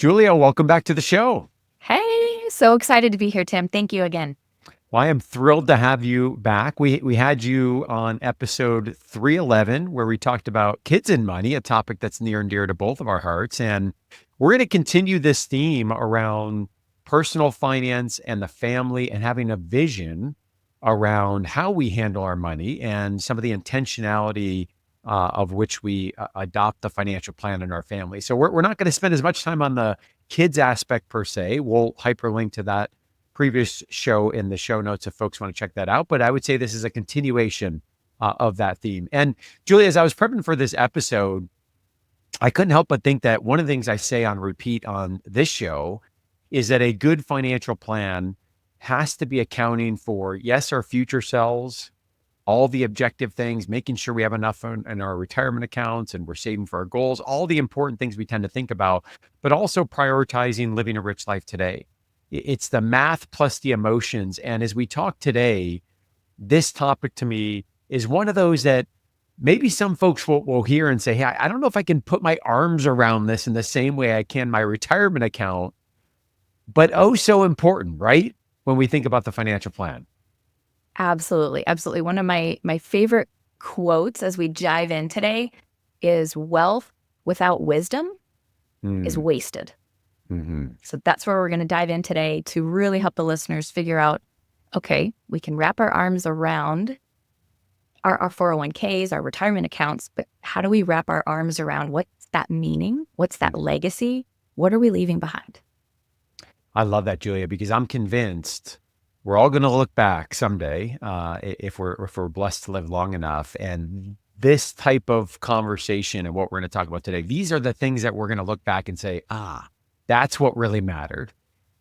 Julia, welcome back to the show. Hey, so excited to be here, Tim. Thank you again. Well, I am thrilled to have you back. We had you on episode 311, where we talked about kids and money, a topic that's near and dear to both of our hearts. And we're going to continue this theme around personal finance and the family and having a vision around how we handle our money and some of the intentionality of which we adopt the financial plan in our family. So we're not going to spend as much time on the kids aspect per se. We'll hyperlink to that previous show in the show notes if folks want to check that out. But I would say this is a continuation of that theme. And Julia, as I was prepping for this episode, I couldn't help but think that one of the things I say on repeat on this show is that a good financial plan has to be accounting for, yes, our future selves, all the objective things, making sure we have enough in our retirement accounts and we're saving for our goals, all the important things we tend to think about, but also prioritizing living a rich life today. It's the math plus the emotions. And as we talk today, this topic to me is one of those that maybe some folks will hear and say, hey, I don't know if I can put my arms around this in the same way I can my retirement account, but oh, so important, right? When we think about the financial plan. Absolutely. Absolutely. One of my favorite quotes as we dive in today is wealth without wisdom is wasted. Mm-hmm. So that's where we're going to dive in today to really help the listeners figure out, okay, we can wrap our arms around our 401ks, our retirement accounts, but how do we wrap our arms around what's that meaning? What's that legacy? What are we leaving behind? I love that, Julia, because I'm convinced we're all going to look back someday if we're blessed to live long enough. And this type of conversation and what we're going to talk about today, these are the things that we're going to look back and say, that's what really mattered.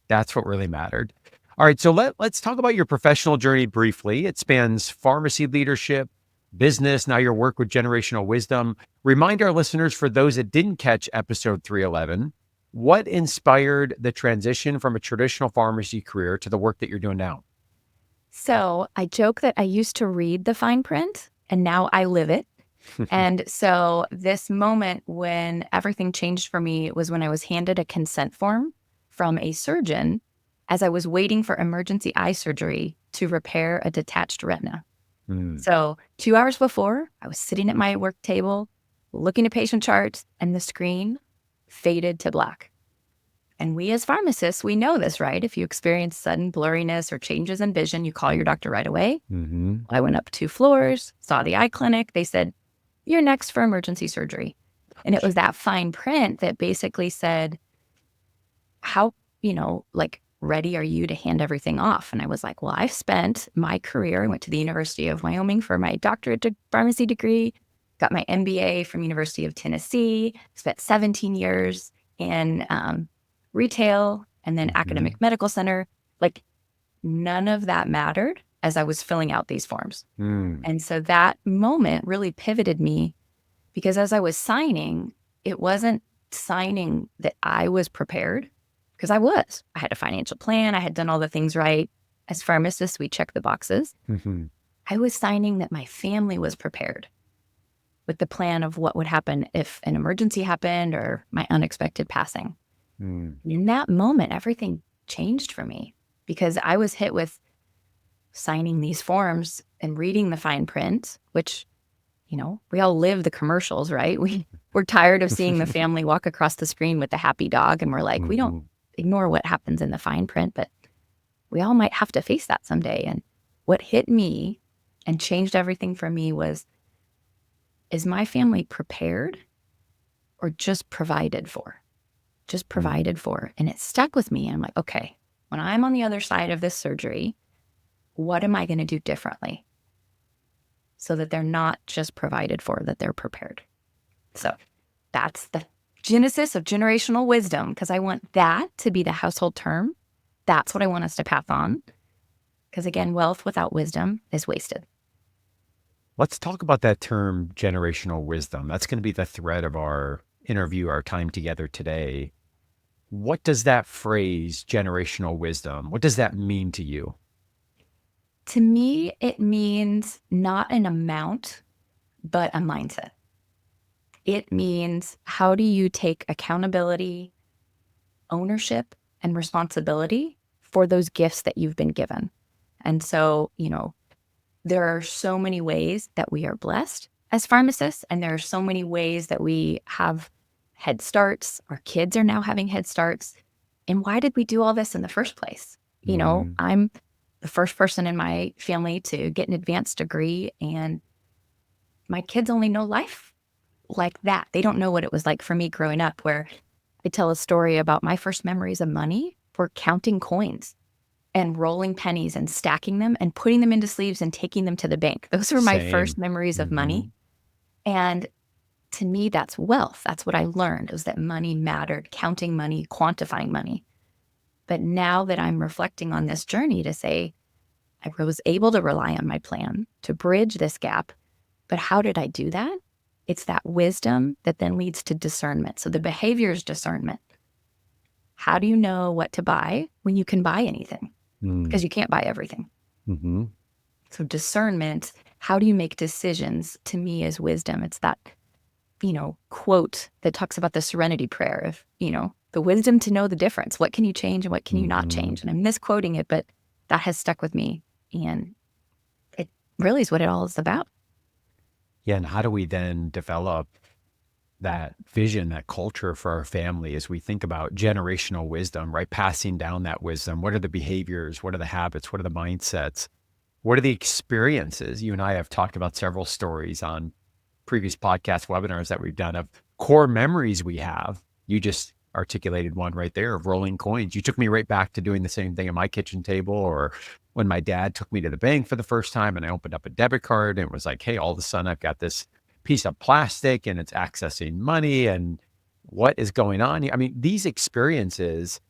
That's what really mattered. All right, so let's talk about your professional journey briefly. It spans pharmacy leadership, business, now your work with generational wisdom. Remind our listeners, for those that didn't catch episode 311, what inspired the transition from a traditional pharmacy career to the work that you're doing now? So I joke that I used to read the fine print and now I live it. And so this moment when everything changed for me was when I was handed a consent form from a surgeon as I was waiting for emergency eye surgery to repair a detached retina. So 2 hours before, I was sitting at my work table, looking at patient charts, and the screen faded to black. And we as pharmacists, we know this, right? If you experience sudden blurriness or changes in vision, you call your doctor right away. Mm-hmm. I went up 2 floors, saw the eye clinic. They said, you're next for emergency surgery. And it was that fine print that basically said, how, ready are you to hand everything off? And I was like, well, I've spent my career, I went to the University of Wyoming for my doctorate pharmacy degree, got my MBA from University of Tennessee, spent 17 years in retail and then academic medical center. Like none of that mattered as I was filling out these forms. And so that moment really pivoted me because as I was signing, it wasn't signing that I was prepared because I had a financial plan. I had done all the things right. As pharmacists, we check the boxes. I was signing that my family was prepared with the plan of what would happen if an emergency happened or my unexpected passing. In that moment, everything changed for me because I was hit with signing these forms and reading the fine print, which, we all live the commercials, right? We're tired of seeing the family walk across the screen with the happy dog. And we're like, we don't ignore what happens in the fine print, but we all might have to face that someday. And what hit me and changed everything for me was, is my family prepared or just provided for? Just provided for. And it stuck with me. I'm like, okay, when I'm on the other side of this surgery, what am I going to do differently so that they're not just provided for, that they're prepared? So that's the genesis of generational wisdom, because I want that to be the household term. That's what I want us to pass on. Because again, wealth without wisdom is wasted. Let's talk about that term, generational wisdom. That's going to be the thread of our interview, our time together today. What does that phrase, generational wisdom, what does that mean to you? To me, it means not an amount, but a mindset. It means, how do you take accountability ownership and responsibility for those gifts that you've been given. And so, there are so many ways that we are blessed as pharmacists, and there are so many ways that we have head starts. Our kids are now having head starts. And why did we do all this in the first place? Mhm. I'm the first person in my family to get an advanced degree, and my kids only know life like that. They don't know what it was like for me growing up, where I tell a story about my first memories of money were counting coins and rolling pennies and stacking them and putting them into sleeves and taking them to the bank. Those were my first Same. memories of money. Mhm. And to me, that's wealth. That's what I learned, was that money mattered, counting money, quantifying money. But now that I'm reflecting on this journey to say, I was able to rely on my plan to bridge this gap. But how did I do that? It's that wisdom that then leads to discernment. So the behavior is discernment. How do you know what to buy when you can buy anything? Mm. Because you can't buy everything. Mhm. So discernment, how do you make decisions, to me, is wisdom. It's that, quote that talks about the serenity prayer of, the wisdom to know the difference. What can you change and what can you not Mhm. change? And I'm misquoting it, but that has stuck with me. And it really is what it all is about. Yeah, and how do we then develop that vision, that culture for our family as we think about generational wisdom, right? Passing down that wisdom. What are the behaviors? What are the habits? What are the mindsets? What are the experiences? You and I have talked about several stories on previous podcast webinars that we've done of core memories we have. You just articulated one right there of rolling coins. You took me right back to doing the same thing at my kitchen table, or when my dad took me to the bank for the first time and I opened up a debit card and it was like, hey, all of a sudden I've got this piece of plastic and it's accessing money and what is going on here? I mean, these experiences,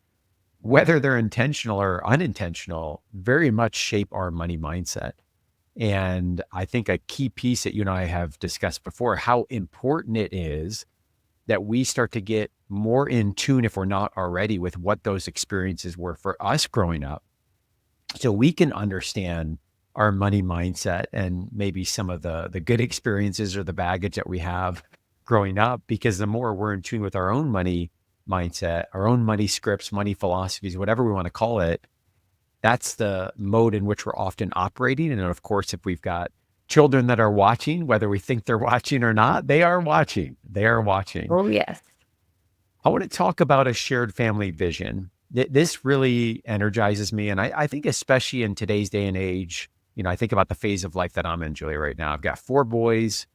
whether they're intentional or unintentional, very much shape our money mindset. And I think a key piece that you and I have discussed before, how important it is that we start to get more in tune, if we're not already, with what those experiences were for us growing up. So we can understand our money mindset and maybe some of the good experiences or the baggage that we have growing up, because the more we're in tune with our own money mindset, our own money scripts, money philosophies, whatever we want to call it, that's the mode in which we're often operating. And then, of course, if we've got children that are watching, whether we think they're watching or not, they are watching. They are watching. Oh, yes. I want to talk about a shared family vision. This really energizes me. And I think, especially in today's day and age, I think about the phase of life that I'm in, Julie, right now. I've got 4 boys,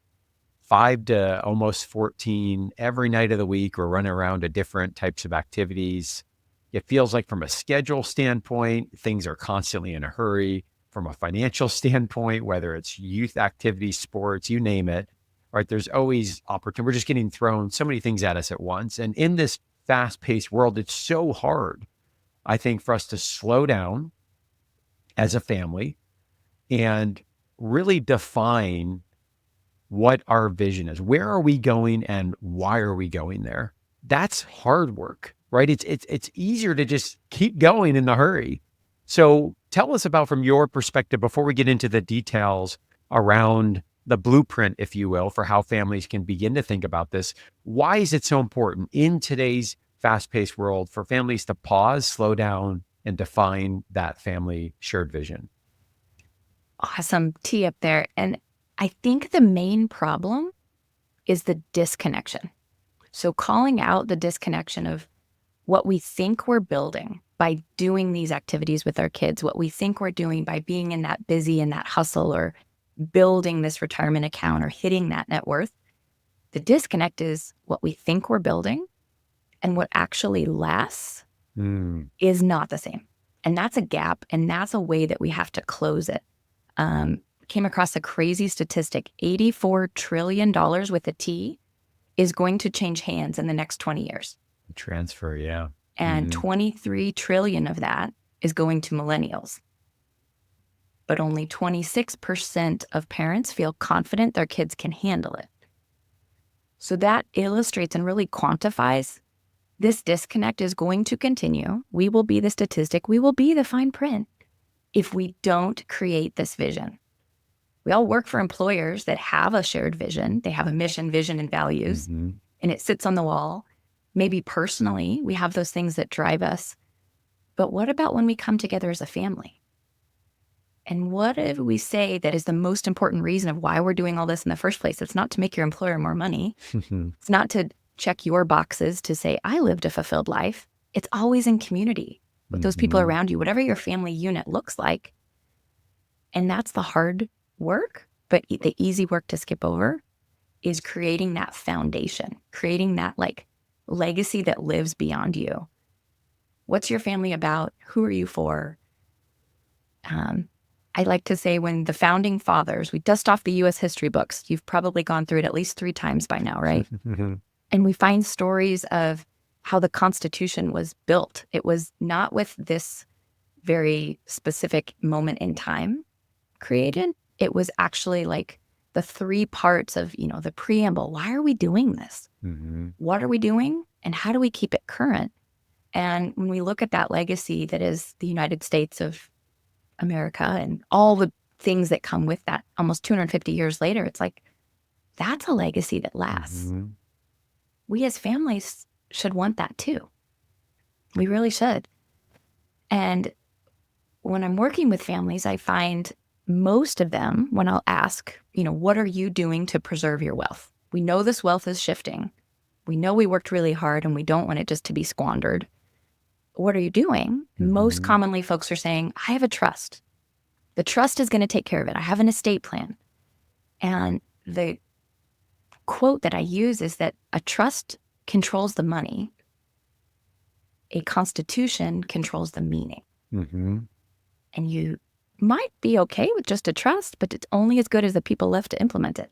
5 to almost 14. Every night of the week, we're running around to different types of activities. It feels like, from a schedule standpoint, things are constantly in a hurry. From a financial standpoint, whether it's youth activities, sports, you name it, right? There's always opportunity. We're just getting thrown so many things at us at once. And in this fast paced world, it's so hard, I think, for us to slow down as a family and really define what our vision is. Where are we going and why are we going there? That's hard work, right? It's easier to just keep going in the hurry. So tell us about, from your perspective, before we get into the details around the blueprint, if you will, for how families can begin to think about this. Why is it so important in today's fast-paced world for families to pause, slow down, and define that family shared vision? Awesome tee up there. And I think the main problem is the disconnection. So calling out the disconnection of what we think we're building by doing these activities with our kids, what we think we're doing by being in that busy and that hustle, or building this retirement account or hitting that net worth. The disconnect is what we think we're building and what actually lasts Mm, is not the same. And that's a gap. And that's a way that we have to close it. Came across a crazy statistic. $84 trillion with a T is going to change hands in the next 20 years. transfer, yeah. And Mhm. 23 trillion of that is going to millennials. But only 26% of parents feel confident their kids can handle it. So that illustrates and really quantifies this disconnect is going to continue. We will be the statistic. We will be the fine print if we don't create this vision. We all work for employers that have a shared vision. They have a mission, vision, and values, Mhm. and it sits on the wall. Maybe personally, we have those things that drive us. But what about when we come together as a family? And what if we say that is the most important reason of why we're doing all this in the first place? It's not to make your employer more money. It's not to check your boxes to say, I lived a fulfilled life. It's always in community with those people Mhm. around you, whatever your family unit looks like. And that's the hard work, but the easy work to skip over is creating that foundation, creating that like legacy that lives beyond you. What's your family about? Who are you for? I like to say when the founding fathers, we dust off the US history books, you've probably gone through it at least 3 times by now, right? And we find stories of how the Constitution was built. It was not with this very specific moment in time created. It was actually like the 3 parts of, the preamble. Why are we doing this? Mhm. What are we doing? And how do we keep it current? And when we look at that legacy that is the United States of America and all the things that come with that almost 250 years later, it's like, that's a legacy that lasts. Mhm. We as families should want that too. We really should. And when I'm working with families, I find most of them, when I'll ask, what are you doing to preserve your wealth? We know this wealth is shifting. We know we worked really hard and we don't want it just to be squandered. What are you doing? Most Mhm. commonly, folks are saying, I have a trust. The trust is going to take care of it. I have an estate plan. And the quote that I use is that a trust controls the money, a constitution controls the meaning. Mhm. And you might be okay with just a trust, but it's only as good as the people left to implement it.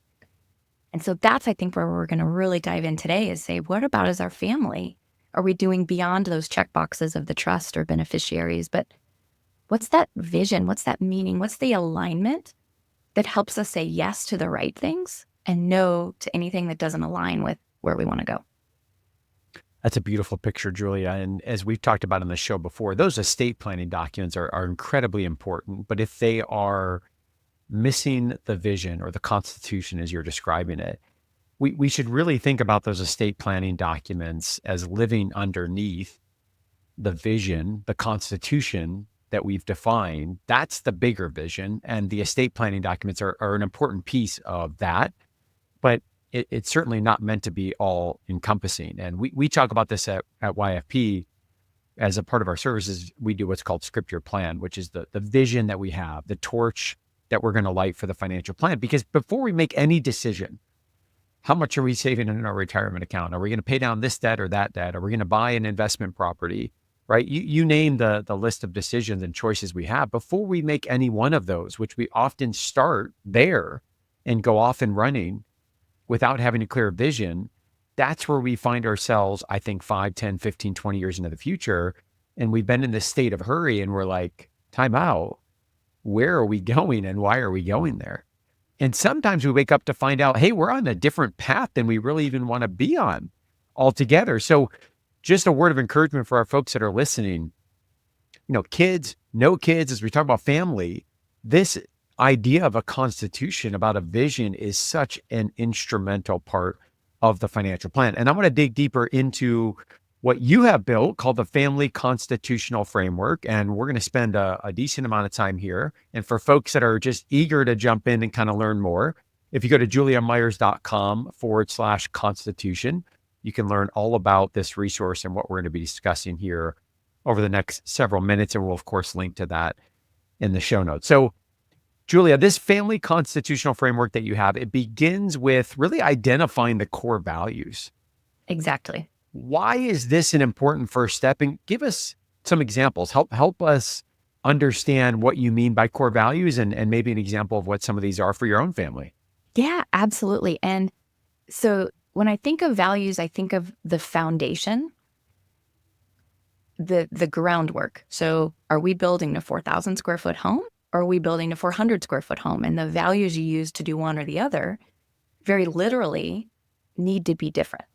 And so that's, I think, where we're going to really dive in today is say, what about as our family? Are we doing beyond those check boxes of the trust or beneficiaries? But what's that vision? What's that meaning? What's the alignment that helps us say yes to the right things and no to anything that doesn't align with where we want to go? That's a beautiful picture, Julia. And as we've talked about on the show before, those estate planning documents are incredibly important. But if they are missing the vision or the constitution as you're describing it, we should really think about those estate planning documents as living underneath the vision, the constitution that we've defined. That's the bigger vision. And the estate planning documents are an important piece of that. But it's certainly not meant to be all encompassing. And we talk about this at YFP as a part of our services. We do what's called script your plan, which is the vision that we have, the torch that we're going to light for the financial plan. Because before we make any decision, how much are we saving in our retirement account? Are we going to pay down this debt or that debt? Are we going to buy an investment property? Right? You name the list of decisions and choices we have. Before we make any one of those, which we often start there and go off and running without having a clear vision, that's where we find ourselves, I think, 5, 10, 15, 20 years into the future. And we've been in this state of hurry and we're like, time out. Where are we going and why are we going there? And sometimes we wake up to find out, hey, we're on a different path than we really even want to be on altogether. So, just a word of encouragement for our folks that are listening, kids, no kids, as we talk about family, this idea of a constitution, about a vision, is such an instrumental part of the financial plan. And I want to dig deeper into what you have built called the Family Constitutional Framework. And we're going to spend a decent amount of time here. And for folks that are just eager to jump in and kind of learn more, if you go to juliamyers.com/constitution, you can learn all about this resource and what we're going to be discussing here over the next several minutes. And we'll, of course, link to that in the show notes. So, Julia, this family constitutional framework that you have, it begins with really identifying the core values. Exactly. Why is this an important first step? And give us some examples. Help us understand what you mean by core values and maybe an example of what some of these are for your own family. Yeah, absolutely. And so when I think of values, I think of the foundation, the groundwork. So are we building a 4,000 square foot home or are we building a 400 square foot home? And the values you use to do one or the other very literally need to be different.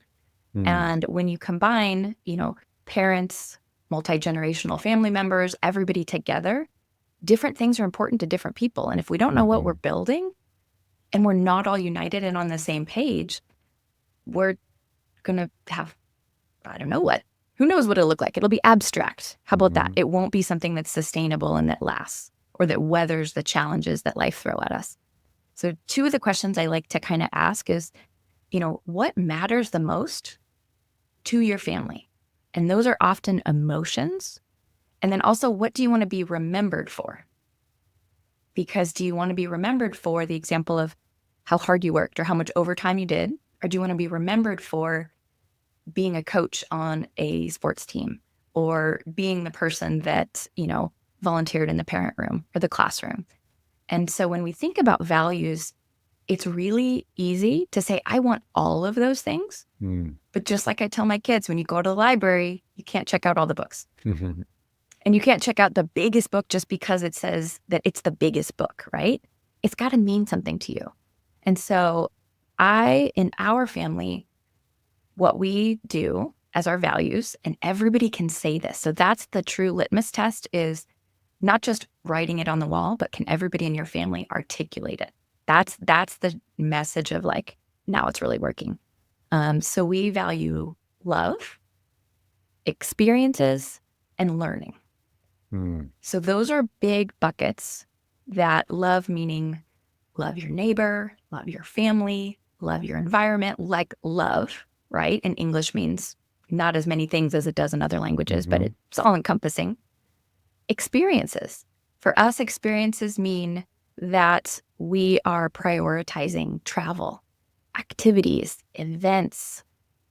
Mm, And when you combine, parents, multi-generational family members, everybody together, different things are important to different people. And if we don't know what we're mhm, building and we're not all united and on the same page, we're going to have I don't know what. Who knows what it'll look like? It'll be abstract. How about that? Mhm. It won't be something that's sustainable and that lasts or that weathers the challenges that life throw at us. So two of the questions I like to kind of ask is, what matters the most to your family? And those are often emotions. And then also, what do you want to be remembered for? Because do you want to be remembered for the example of how hard you worked or how much overtime you did? Or do you want to be remembered for being a coach on a sports team or being the person that, volunteered in the parent room or the classroom? And so when we think about values, it's really easy to say, I want all of those things. Mm. But just like I tell my kids, when you go to the library, you can't check out all the books. Mhm. And you can't check out the biggest book just because it says that it's the biggest book, right? It's got to mean something to you. And so in our family, what we do as our values, and everybody can say this. So that's the true litmus test, is not just writing it on the wall, but can everybody in your family articulate it? That's the message of like, now it's really working. So we value love, experiences, and learning. Mm. So those are big buckets. That love meaning love your neighbor, love your family, love your environment, like love, right? In English means not as many things as it does in other languages, but Mhm. it's all encompassing. Experiences. For us, experiences mean that we are prioritizing travel, activities, events,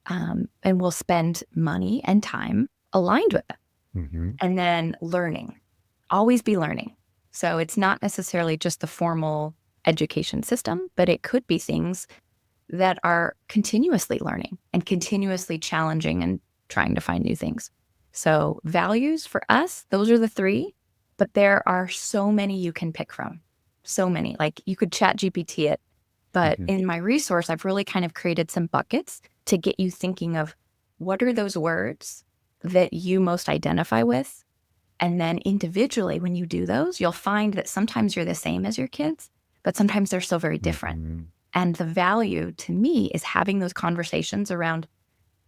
and we'll spend money and time aligned with it. Mhm. And then learning, always be learning. So it's not necessarily just the formal education system, but it could be things that are continuously learning and continuously challenging and trying to find new things. So values for us, those are the three, but there are so many you can pick from. So many. Like you could chat GPT it, but Mhm. in my resource, I've really kind of created some buckets to get you thinking of what are those words that you most identify with. And then individually, when you do those, you'll find that sometimes you're the same as your kids, but sometimes they're still very different. Mhm. And the value to me is having those conversations around,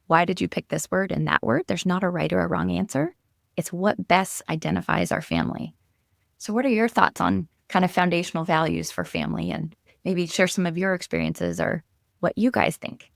why did you pick this word and that word? There's not a right or a wrong answer. It's what best identifies our family. So what are your thoughts on kind of foundational values for family, and maybe share some of your experiences or what you guys think?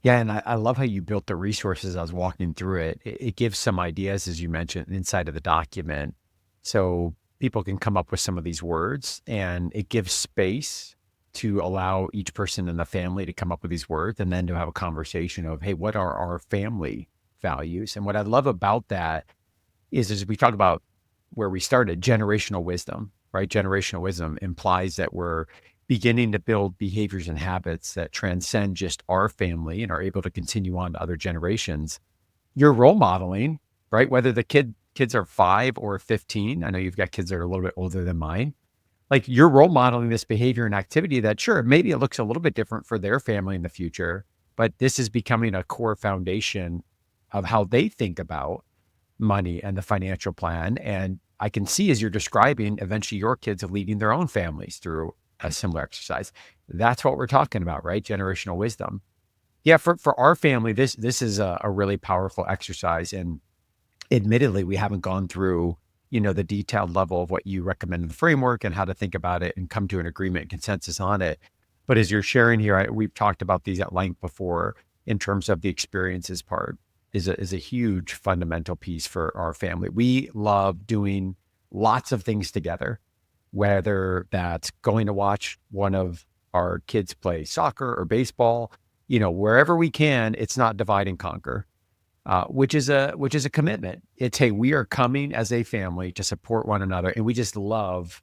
Yeah, and I love how you built the resources. I was walking through it. It gives some ideas, as you mentioned, inside of the document. So people can come up with some of these words, and it gives space to allow each person in the family to come up with these words and then to have a conversation of, hey, what are our family values? And what I love about that is as we talk about where we started, generational wisdom, right? Generational wisdom implies that we're beginning to build behaviors and habits that transcend just our family and are able to continue on to other generations. You're role modeling, right? Whether the kids are 5 or 15. I know you've got kids that are a little bit older than mine. Like you're role modeling this behavior and activity that sure, maybe it looks a little bit different for their family in the future, but this is becoming a core foundation of how they think about money and the financial plan. And I can see as you're describing, eventually your kids are leading their own families through a similar exercise. That's what we're talking about, right? Generational wisdom. Yeah, for our family, this is a really powerful exercise. And admittedly, we haven't gone through, the detailed level of what you recommend in the framework and how to think about it and come to an agreement and consensus on it. But as you're sharing here, we've talked about these at length before in terms of the experiences part is a huge fundamental piece for our family. We love doing lots of things together, whether that's going to watch one of our kids play soccer or baseball, wherever we can. It's not divide and conquer, which is a commitment. It's, hey, we are coming as a family to support one another, and we just love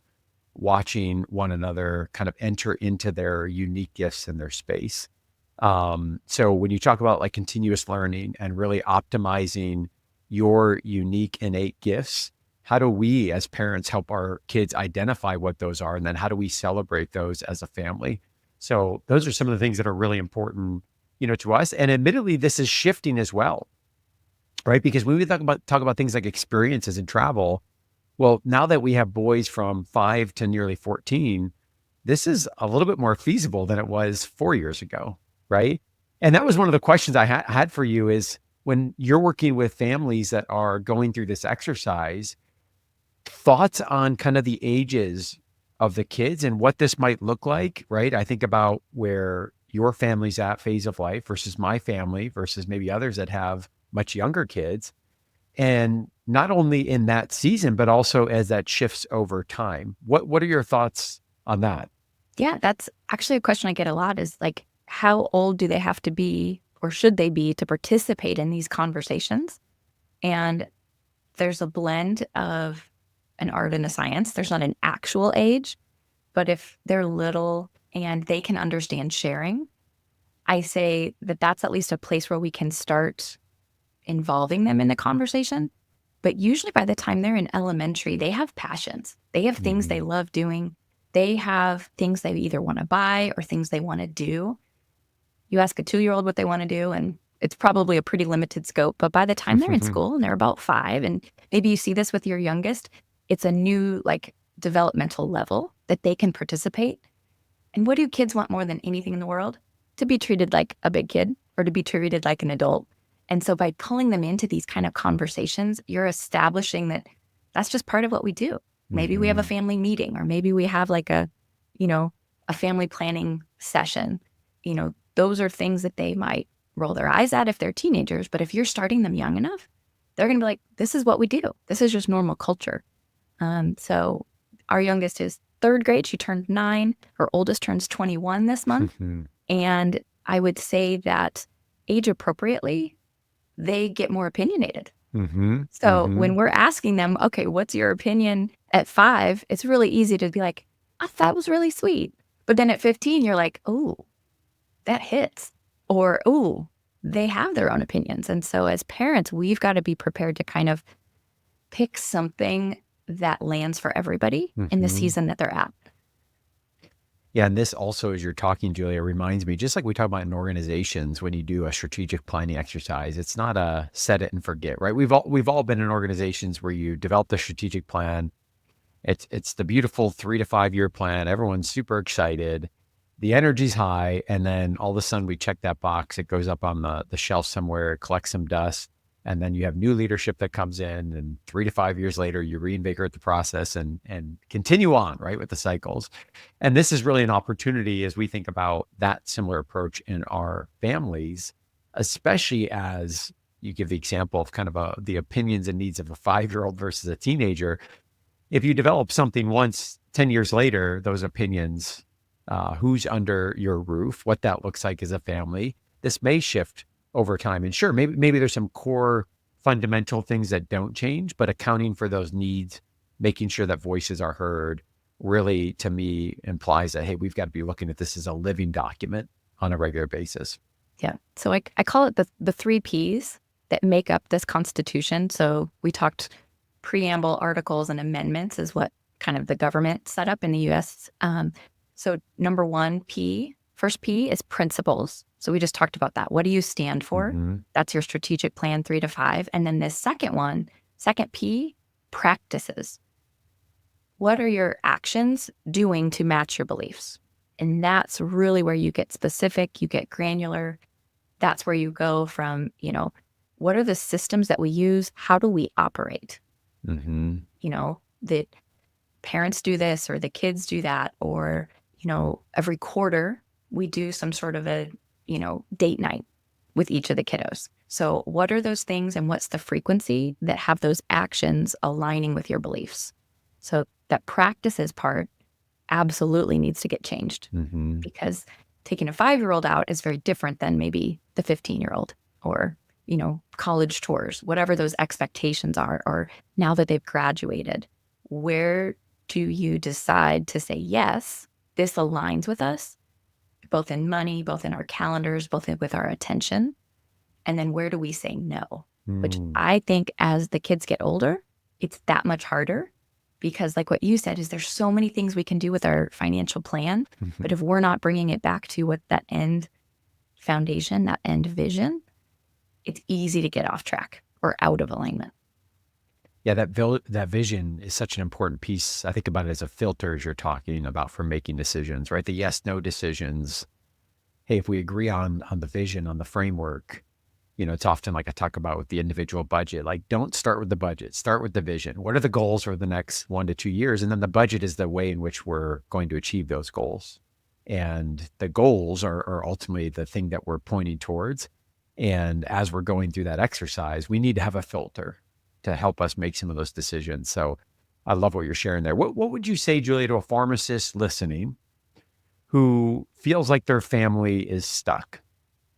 watching one another kind of enter into their unique gifts in their space. So when you talk about like continuous learning and really optimizing your unique innate gifts, how do we as parents help our kids identify what those are? And then how do we celebrate those as a family? So those are some of the things that are really important, to us. And admittedly, this is shifting as well, right? Because when we talk about things like experiences and travel, well, now that we have boys from 5 to nearly 14, this is a little bit more feasible than it was 4 years ago, right? And that was one of the questions I had for you is, when you're working with families that are going through this exercise, thoughts on kind of the ages of the kids and what this might look like, right? I think about where your family's at phase of life versus my family versus maybe others that have much younger kids. And not only in that season, but also as that shifts over time. What are your thoughts on that? Yeah, that's actually a question I get a lot is like, how old do they have to be or should they be to participate in these conversations? And there's a blend of an art and a science. There's not an actual age, but if they're little and they can understand sharing, I say that that's at least a place where we can start involving them in the conversation. But usually by the time they're in elementary, they have passions. They have things they Mhm. love doing. They have things they either want to buy or things they want to do. You ask a 2-year-old what they want to do, and it's probably a pretty limited scope. But by the time they're in school and they're about 5, and maybe you see this with your youngest, it's a new like developmental level that they can participate. And what do kids want more than anything in the world? To be treated like a big kid or to be treated like an adult. And so by pulling them into these kind of conversations, you're establishing that that's just part of what we do. Maybe we have a Mhm. family meeting, or maybe we have like you know, a family planning session. Those are things that they might roll their eyes at if they're teenagers. But if you're starting them young enough, they're going to be like, this is what we do. This is just normal culture. So our youngest is 3rd grade. She turned 9. Her oldest turns 21 this month. And I would say that age appropriately, they get more opinionated. Mhm. So when Mhm. we're asking them, okay, what's your opinion at 5? It's really easy to be like, I thought was really sweet. But then at 15, you're like, oh, that hits. Or, oh, they have their own opinions. And so as parents, we've got to be prepared to kind of pick something that lands for everybody in the Mhm. season that they're at. Yeah, and this also, as you're talking, Julia, reminds me, just like we talk about in organizations, when you do a strategic planning exercise, it's not a set it and forget, right? We've all been in organizations where you develop the strategic plan. It's the beautiful 3 to 5 year plan. Everyone's super excited. The energy's high, and then all of a sudden we check that box. It goes up on the shelf somewhere, it collects some dust, and then you have new leadership that comes in, and 3 to 5 years later, you reinvigorate the process and continue on, right, with the cycles. And this is really an opportunity as we think about that similar approach in our families, especially as you give the example of kind of the opinions and needs of a 5 year old versus a teenager. If you develop something once, 10 years later, those opinions, who's under your roof, what that looks like as a family, this may shift over time. And sure, maybe there's some core fundamental things that don't change, but accounting for those needs, making sure that voices are heard, really to me implies that, hey, we've got to be looking at this as a living document on a regular basis. Yeah. So I call it the 3 Ps that make up this Constitution. So we talked preamble, articles, and amendments is what kind of the government set up in the US. So number 1 P, first P is principles. So we just talked about that. What do you stand for? Hmm. That's your strategic plan 3 to 5. And then this second P, practices. What are your actions doing to match your beliefs? And that's really where you get specific, you get granular. That's where you go from, what are the systems that we use? How do we operate? Hmm. That parents do this or the kids do that, or, every quarter we do some sort of a, date night with each of the kiddos. So what are those things and what's the frequency that have those actions aligning with your beliefs? So that practices part absolutely needs to get changed, Hmm. because taking a 5-year-old out is very different than maybe the 15-year-old or, college tours, whatever those expectations are, or now that they've graduated, where do you decide to say, yes, this aligns with us, both in money, both in our calendars, both with our attention? And then where do we say no? Which I think as the kids get older, it's that much harder, because like what you said is there's so many things we can do with our financial plan. But if we're not bringing it back to what that end foundation, that end vision, it's easy to get off track or out of alignment. Yeah, that vision is such an important piece. I think about it as a filter as you're talking about for making decisions, right? The yes, no decisions. Hey, if we agree on the vision, on the framework, It's often like I talk about with the individual budget, like don't start with the budget, start with the vision. What are the goals for the next 1 to 2 years? And then the budget is the way in which we're going to achieve those goals. And the goals are ultimately the thing that we're pointing towards. And as we're going through that exercise, we need to have a filter to help us make some of those decisions. So I love what you're sharing there. What would you say, Julia, to a pharmacist listening who feels like their family is stuck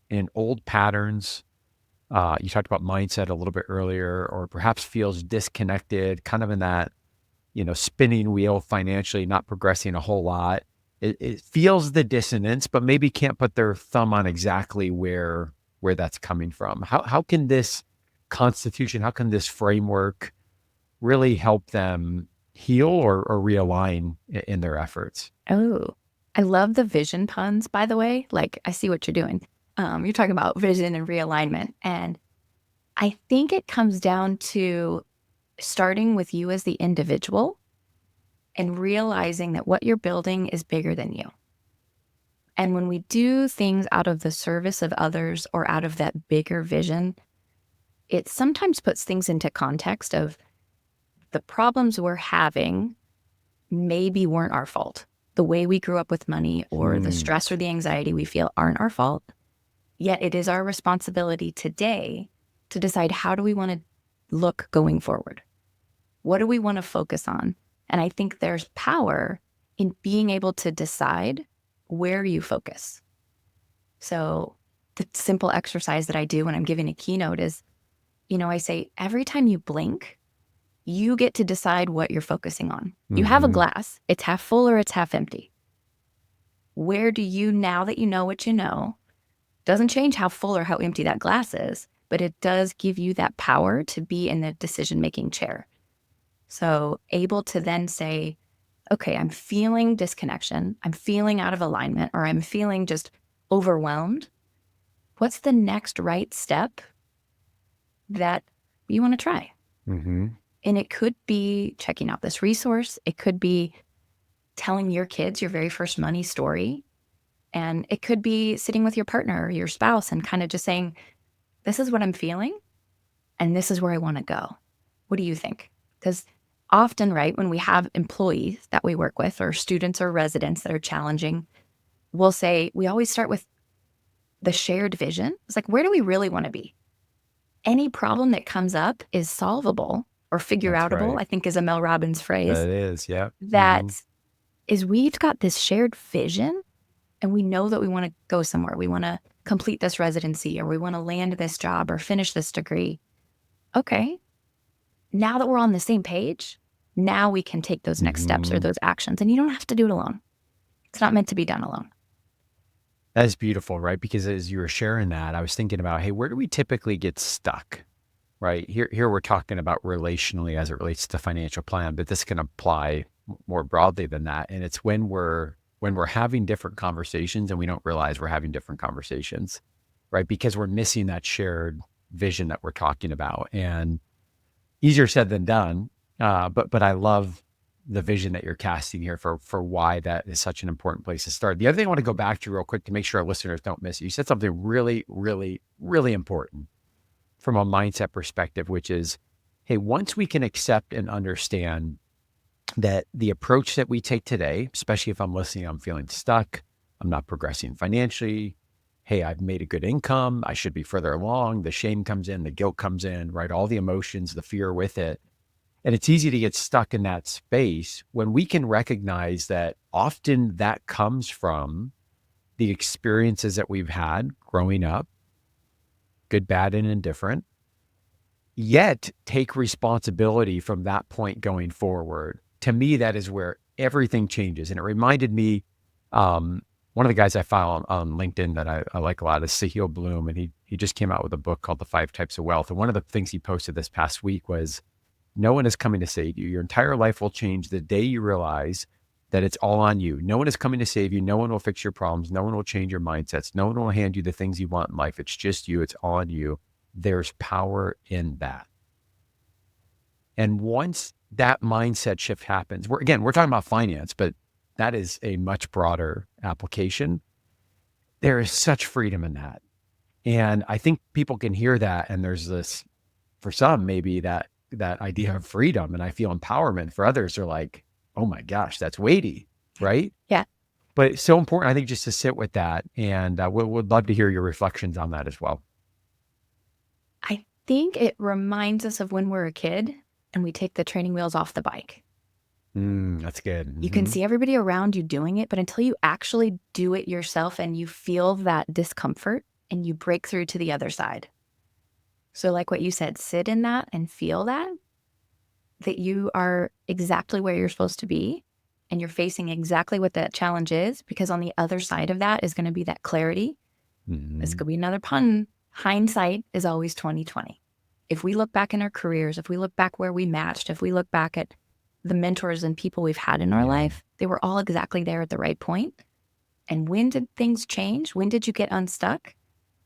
in old patterns? You talked about mindset a little bit earlier, or perhaps feels disconnected, kind of in that, spinning wheel financially, not progressing a whole lot. It feels the dissonance, but maybe can't put their thumb on exactly where that's coming from. How can this constitution, how can this framework really help them heal or realign in their efforts? Oh, I love the vision puns, by the way. Like, I see what you're doing. You're talking about vision and realignment. And I think it comes down to starting with you as the individual and realizing that what you're building is bigger than you. And when we do things out of the service of others or out of that bigger vision, it sometimes puts things into context of the problems we're having maybe weren't our fault. The way we grew up with money or the Hmm. stress or the anxiety we feel aren't our fault. Yet it is our responsibility today to decide, how do we want to look going forward? What do we want to focus on? And I think there's power in being able to decide where you focus. So the simple exercise that I do when I'm giving a keynote is, I say, every time you blink, you get to decide what you're focusing on. You have a Hmm. glass, it's half full or it's half empty. Where do you, now that you know what you know, doesn't change how full or how empty that glass is, but it does give you that power to be in the decision-making chair. So able to then say, okay, I'm feeling disconnection, I'm feeling out of alignment, or I'm feeling just overwhelmed. What's the next right step that you want to try? Hmm. And it could be checking out this resource. It could be telling your kids your very first money story. And it could be sitting with your partner or your spouse and kind of just saying, this is what I'm feeling and this is where I want to go. What do you think? Because often, right, when we have employees that we work with or students or residents that are challenging, we'll say, we always start with the shared vision. It's like, where do we really want to be? Any problem that comes up is solvable or figure That's outable, right. I think is a Mel Robbins phrase. That is, yeah. Hmm. That is, we've got this shared vision and we know that we want to go somewhere. We want to complete this residency or we want to land this job or finish this degree. Okay. Now that we're on the same page, now we can take those next steps or Hmm. those actions. And you don't have to do it alone. It's not meant to be done alone. That's beautiful, right? Because as you were sharing that, I was thinking about, hey, where do we typically get stuck? Right. Here we're talking about relationally as it relates to financial plan, but this can apply more broadly than that. And it's when we're having different conversations and we don't realize we're having different conversations, right? Because we're missing that shared vision that we're talking about. And easier said than done. But I love the vision that you're casting here for why that is such an important place to start. The other thing I want to go back to real quick to make sure our listeners don't miss it. You said something really, really, really important from a mindset perspective, which is, hey, once we can accept and understand that the approach that we take today, especially if I'm listening, I'm feeling stuck, I'm not progressing financially. Hey, I've made a good income. I should be further along. The shame comes in, the guilt comes in, right? All the emotions, the fear with it. And it's easy to get stuck in that space when we can recognize that often that comes from the experiences that we've had growing up, good, bad, and indifferent, yet take responsibility from that point going forward. To me, that is where everything changes. And it reminded me, one of the guys I follow on LinkedIn that I like a lot is Sahil Bloom. And he just came out with a book called The Five Types of Wealth. And one of the things he posted this past week was, no one is coming to save you. Your entire life will change the day you realize that it's all on you. No one is coming to save you. No one will fix your problems. No one will change your mindsets. No one will hand you the things you want in life. It's just you. It's all on you. There's power in that. And once that mindset shift happens, we're talking about finance, but that is a much broader application. There is such freedom in that. And I think people can hear that. And there's this, for some, maybe that idea of freedom, and I feel empowerment. For others, are like, oh my gosh, that's weighty, right? Yeah. But it's so important, I think, just to sit with that. And would love to hear your reflections on that as well. I think it reminds us of when we're a kid and we take the training wheels off the bike. That's good. You can see everybody around you doing it, but until you actually do it yourself and you feel that discomfort and you break through to the other side. So like what you said, sit in that and feel that you are exactly where you're supposed to be and you're facing exactly what that challenge is, because on the other side of that is going to be that clarity. This could be another pun. Hindsight is always 2020. If we look back in our careers, if we look back where we matched, if we look back at the mentors and people we've had in our life, they were all exactly there at the right point. And when did things change? When did you get unstuck?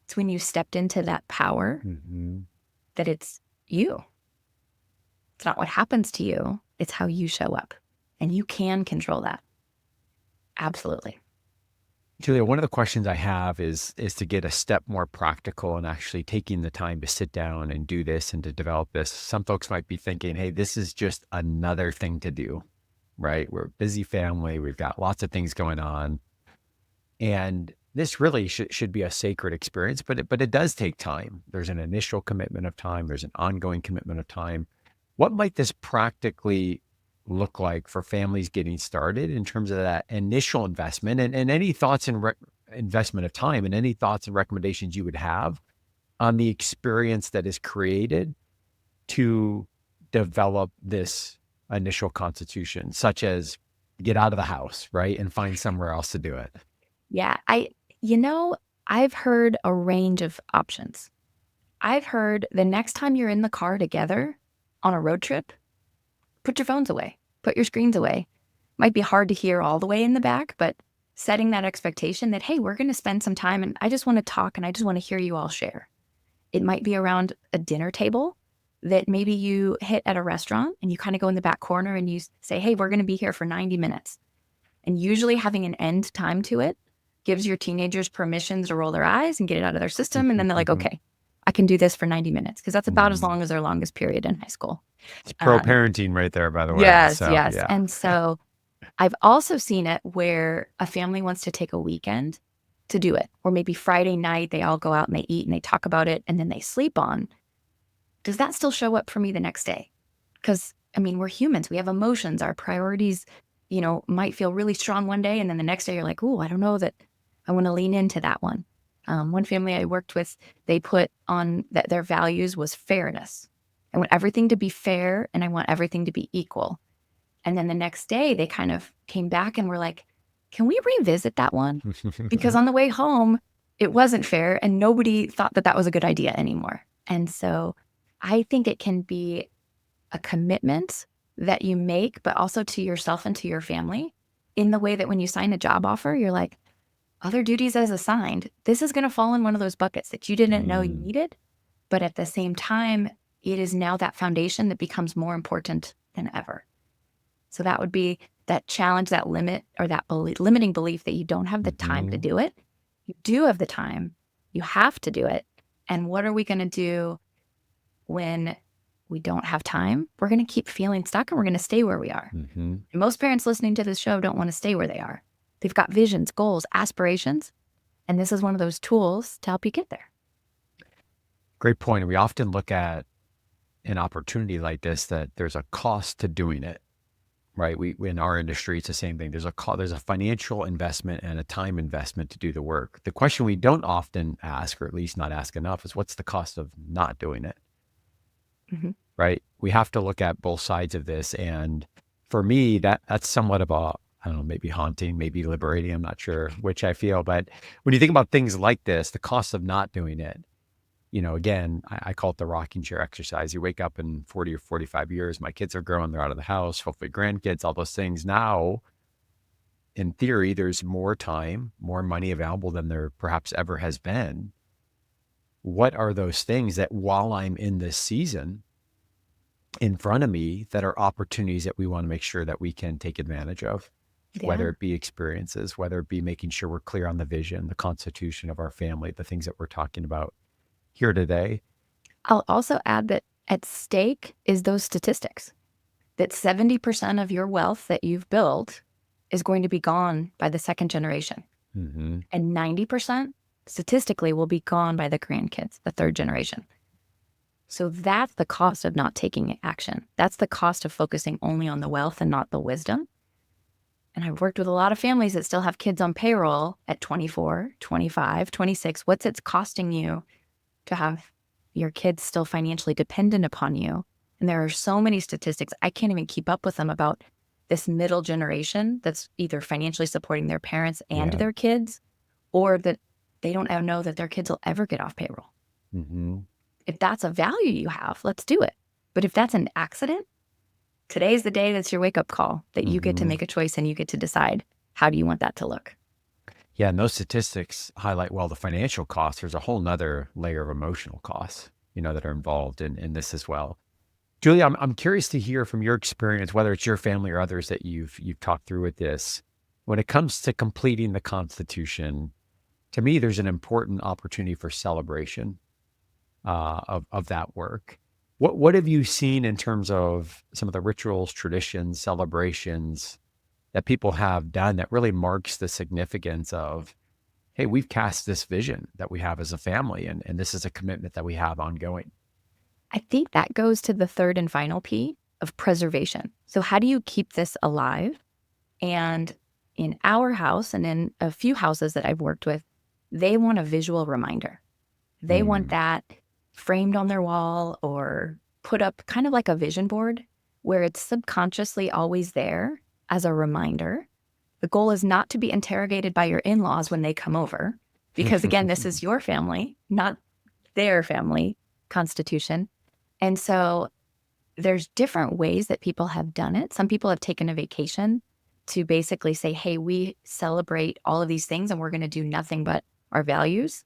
It's when you stepped into that power that it's you. It's not what happens to you. It's how you show up. And you can control that. Absolutely. Julia, one of the questions I have is to get a step more practical and actually taking the time to sit down and do this and to develop this. Some folks might be thinking, hey, this is just another thing to do, right? We're a busy family. We've got lots of things going on. And this really should be a sacred experience, but it does take time. There's an initial commitment of time. There's an ongoing commitment of time. What might this practically look like for families getting started in terms of that initial investment, and any thoughts and investment of time, and any thoughts and recommendations you would have on the experience that is created to develop this initial constitution, such as get out of the house, right? And find somewhere else to do it. Yeah. I've heard a range of options. I've heard the next time you're in the car together on a road trip, put your phones away, put your screens away. Might be hard to hear all the way in the back, but setting that expectation that, hey, we're going to spend some time and I just want to talk and I just want to hear you all share. It might be around a dinner table that maybe you hit at a restaurant and you kind of go in the back corner and you say, hey, we're going to be here for 90 minutes. And usually having an end time to it gives your teenagers permission to roll their eyes and get it out of their system. And then they're like, okay, I can do this for 90 minutes, because that's about as long as their longest period in high school. It's pro-parenting right there, by the way. Yes, So, yes. yeah. And so I've also seen it where a family wants to take a weekend to do it, or maybe Friday night, they all go out and they eat and they talk about it and then they sleep on. Does that still show up for me the next day? Because, we're humans. We have emotions. Our priorities, might feel really strong one day. And then the next day you're like, oh, I don't know that I want to lean into that one. One family I worked with, they put on that their values was fairness. I want everything to be fair and I want everything to be equal. And then the next day they kind of came back and were like, can we revisit that one? Because on the way home, it wasn't fair and nobody thought that that was a good idea anymore. And so I think it can be a commitment that you make, but also to yourself and to your family, in the way that when you sign a job offer, you're like, other duties as assigned, this is going to fall in one of those buckets that you didn't know you needed. But at the same time, it is now that foundation that becomes more important than ever. So that would be that challenge, that limit, or that limiting belief that you don't have the time to do it. You do have the time. You have to do it. And what are we going to do when we don't have time? We're going to keep feeling stuck and we're going to stay where we are. And most parents listening to this show don't want to stay where they are. They've got visions, goals, aspirations. And this is one of those tools to help you get there. Great point. We often look at an opportunity like this that there's a cost to doing it, right? We in our industry, it's the same thing. There's a financial investment and a time investment to do the work. The question we don't often ask, or at least not ask enough, is what's the cost of not doing it? Right? We have to look at both sides of this. And for me, that's somewhat of a, I don't know, maybe haunting, maybe liberating. I'm not sure which I feel. But when you think about things like this, the cost of not doing it, again, I call it the rocking chair exercise. You wake up in 40 or 45 years, my kids are grown, they're out of the house, hopefully grandkids, all those things. Now, in theory, there's more time, more money available than there perhaps ever has been. What are those things that while I'm in this season in front of me that are opportunities that we want to make sure that we can take advantage of? whether Yeah. it be experiences, whether it be making sure we're clear on the vision, the constitution of our family, the things that we're talking about here today. I'll also add that at stake is those statistics that 70% of your wealth that you've built is going to be gone by the second generation. Mm-hmm. And 90% statistically will be gone by the grandkids, the third generation. So that's the cost of not taking action. That's the cost of focusing only on the wealth and not the wisdom. And I've worked with a lot of families that still have kids on payroll at 24, 25, 26. What's it costing you to have your kids still financially dependent upon you? And there are so many statistics, I can't even keep up with them, about this middle generation that's either financially supporting their parents and Yeah. their kids, or that they don't know that their kids will ever get off payroll. Mm-hmm. If that's a value you have, let's do it. But if that's an accident, today's the day that's your wake up call, that you get to Mm-hmm. make a choice and you get to decide, how do you want that to look? Yeah, and those statistics highlight well the financial costs. There's a whole nother layer of emotional costs, that are involved in this as well. Julia, I'm curious to hear from your experience, whether it's your family or others that you've talked through with this. When it comes to completing the Constitution, to me, there's an important opportunity for celebration of that work. What have you seen in terms of some of the rituals, traditions, celebrations that people have done that really marks the significance of, hey, we've cast this vision that we have as a family, and this is a commitment that we have ongoing. I think that goes to the third and final P of preservation. So, how do you keep this alive? And in our house and in a few houses that I've worked with, they want a visual reminder. They want Mm, that framed on their wall or put up kind of like a vision board where it's subconsciously always there as a reminder. The goal is not to be interrogated by your in laws when they come over, because again, this is your family, not their family constitution. And so there's different ways that people have done it. Some people have taken a vacation to basically say, hey, we celebrate all of these things and we're going to do nothing but our values.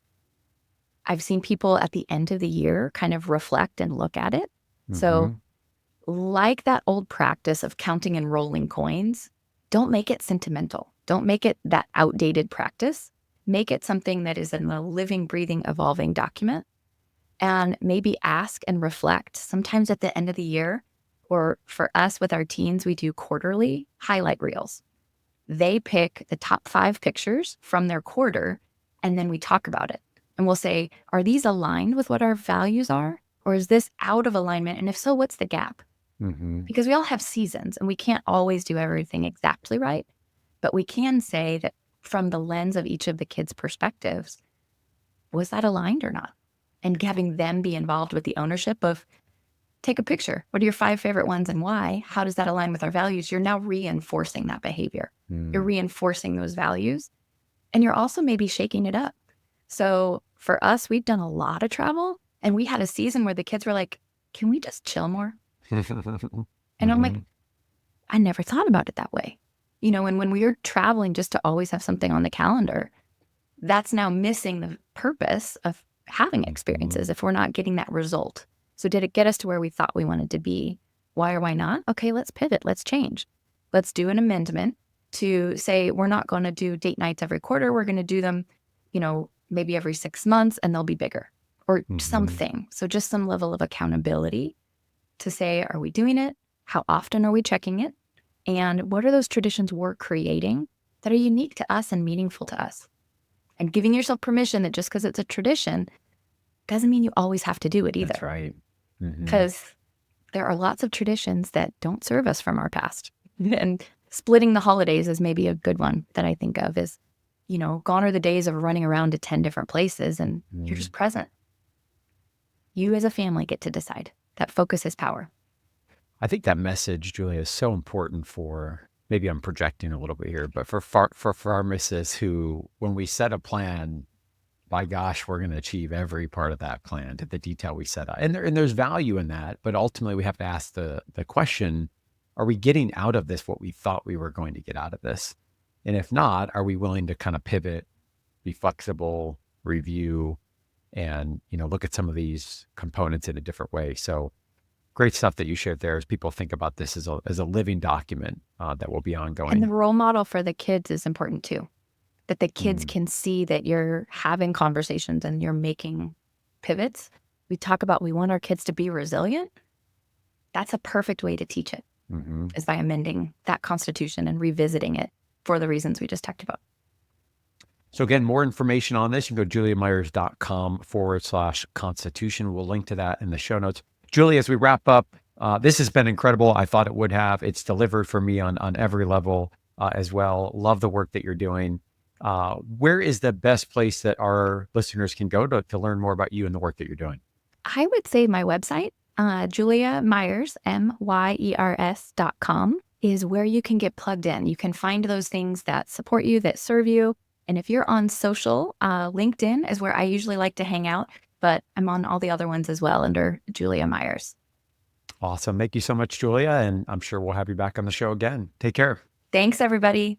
I've seen people at the end of the year kind of reflect and look at it. So, hmm like that old practice of counting and rolling coins, don't make it sentimental. Don't make it that outdated practice. Make it something that is in a living, breathing, evolving document, and maybe ask and reflect. Sometimes at the end of the year, or for us with our teens, we do quarterly highlight reels. They pick the top 5 pictures from their quarter, and then we talk about it. And we'll say, are these aligned with what our values are? Or is this out of alignment? And if so, what's the gap? hmm Because we all have seasons and we can't always do everything exactly right. But we can say that from the lens of each of the kids' perspectives, was that aligned or not? And having them be involved with the ownership of, take a picture. What are your 5 favorite ones and why? How does that align with our values? You're now reinforcing that behavior. You're mm, reinforcing those values, and you're also maybe shaking it up. So for us, we've done a lot of travel, and we had a season where the kids were like, can we just chill more? And I'm like, hmm I never thought about it that way. And when we are traveling just to always have something on the calendar, that's now missing the purpose of having hmm experiences if we're not getting that result. So did it get us to where we thought we wanted to be? Why or why not? Okay, let's pivot. Let's change. Let's do an amendment to say we're not going to do date nights every quarter. We're going to do them, maybe every 6 months, and they'll be bigger or hmm something. So just some level of accountability to say, are we doing it? How often are we checking it? And what are those traditions we're creating that are unique to us and meaningful to us? And giving yourself permission that just because it's a tradition doesn't mean you always have to do it That's either. right. Hmm Because there are lots of traditions that don't serve us from our past. And splitting the holidays is maybe a good one that I think of is, gone are the days of running around to 10 different places and you're hmm just present. You as a family get to decide. That focus is power. I think that message, Julia, is so important for, maybe I'm projecting a little bit here, but for pharmacists who, when we set a plan, by gosh, we're going to achieve every part of that plan to the detail we set out. And there's value in that, but ultimately we have to ask the question, are we getting out of this what we thought we were going to get out of this? And if not, are we willing to kind of pivot, be flexible, review, and look at some of these components in a different way? So Great stuff that you shared there as people think about this as a living document that will be And the ongoing. role model for the kids is important too, that the kids Mm, can see that you're having conversations and you're making pivots. We talk about we want our kids to be resilient. That's a perfect way to teach it, mhm. is by amending that constitution and revisiting it for the reasons we just talked about. So again, more information on this, you can go juliamyers.com/constitution. We'll link to that in the show notes. Julie, as we wrap up, this has been incredible. I thought it would have. It's delivered for me on every level as well. Love the work that you're doing. Where is the best place that our listeners can go to learn more about you and the work that you're doing? I would say my website, Julia Myers, MYERS.com, is where you can get plugged in. You can find those things that support you, that serve you. And if you're on social, LinkedIn is where I usually like to hang out, but I'm on all the other ones as well under Julia Myers. Awesome. Thank you so much, Julia. And I'm sure we'll have you back on the show again. Take care. Thanks, everybody.